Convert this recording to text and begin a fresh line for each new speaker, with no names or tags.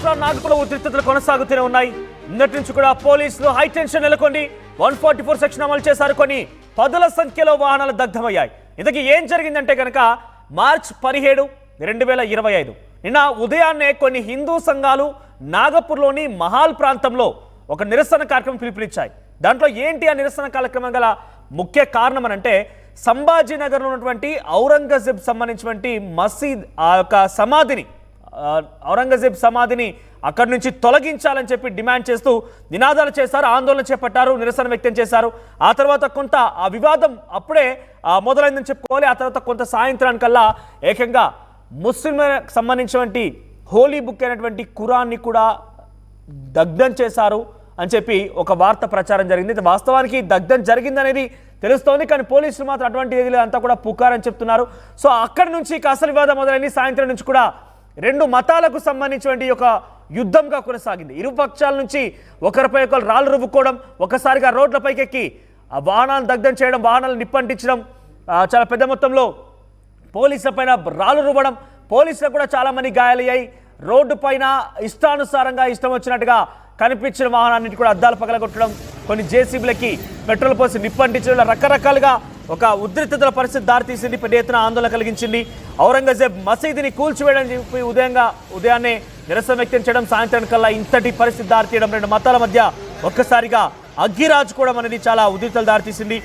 రాష్ట్ర నాగపుల ఉద్రిక్తతలు కొనసాగుతూనే ఉన్నాయి. నిన్నటి నుంచి కూడా పోలీసులు హై టెన్షన్ నెలకొని 144 సెక్షన్ అమలు చేశారు. కొన్ని పదుల సంఖ్యలో వాహనాలు దగ్ధమయ్యాయి. ఇంతకీ ఏం జరిగిందంటే కనుక మార్చి 17, 2025 నిన్న ఉదయాన్నే కొన్ని హిందూ సంఘాలు నాగపూర్లోని మహాల్ ప్రాంతంలో ఒక నిరసన కార్యక్రమం పిలుపునిచ్చాయి. దాంట్లో ఏంటి ఆ నిరసన కార్యక్రమం గల ముఖ్య కారణం అనంటే సంభాజీనగర్లో ఉన్నటువంటి ఔరంగజేబ్ సంబంధించినటువంటి మసీద్ ఆ యొక్క సమాధిని ఔరంగజేబ్ సమాధిని అక్కడి నుంచి తొలగించాలని చెప్పి డిమాండ్ చేస్తూ నినాదాలు చేశారు, ఆందోళన చేపట్టారు, నిరసన వ్యక్తం చేశారు. ఆ తర్వాత కొంత ఆ వివాదం అప్పుడే మొదలైందని చెప్పుకోవాలి. ఆ తర్వాత కొంత సాయంత్రానికల్లా ఏకంగా ముస్లింలకు సంబంధించినటువంటి హోలీ బుక్ అయినటువంటి ఖురాన్ని కూడా దగ్ధం చేశారు అని చెప్పి ఒక వార్త ప్రచారం జరిగింది. వాస్తవానికి దగ్ధం జరిగిందనేది తెలుస్తోంది, కానీ పోలీసులు మాత్రం అటువంటి ఏది అంతా కూడా పుకారని చెప్తున్నారు. సో అక్కడి నుంచి అసలు వివాదం మొదలైంది. సాయంత్రం నుంచి కూడా రెండు మతాలకు సంబంధించినటువంటి ఒక యుద్ధంగా కొనసాగింది. ఇరు పక్షాల నుంచి ఒకరిపై ఒకరు రాళ్ళు రువ్వుకోవడం, ఒకసారిగా రోడ్లపైకి ఎక్కి ఆ వాహనాలను దగ్ధం చేయడం, వాహనాలు నిప్పంటించడం, చాలా పెద్ద మొత్తంలో పోలీసుల పైన రాళ్ళు రువ్వడం, పోలీసులకు కూడా చాలామంది గాయాలయ్యాయి. రోడ్డు పైన ఇష్టానుసారంగా ఇష్టం వచ్చినట్టుగా కనిపించిన వాహనాన్నింటి కూడా అద్దాలు పగలగొట్టడం, కొన్ని జేసీబీలకి పెట్రోల్ పోసి నిప్పంటించడం, రకరకాలుగా ఒక ఉద్రిక్తతల పరిస్థితి దారితీసింది. పెద్ద ఎత్తున ఆందోళన కలిగించింది. ఔరంగజేబ్ మసీదుని కూల్చివేయడం చెప్పి ఉదయాన్నే నిరసన వ్యక్తం చేయడం, సాయంత్రానికల్లా ఇంతటి పరిస్థితి దారితీయడం, రెండు మతాల మధ్య ఒక్కసారిగా అగ్గిరాజుకోవడం అనేది చాలా ఉద్రిక్తతలు దారితీసింది.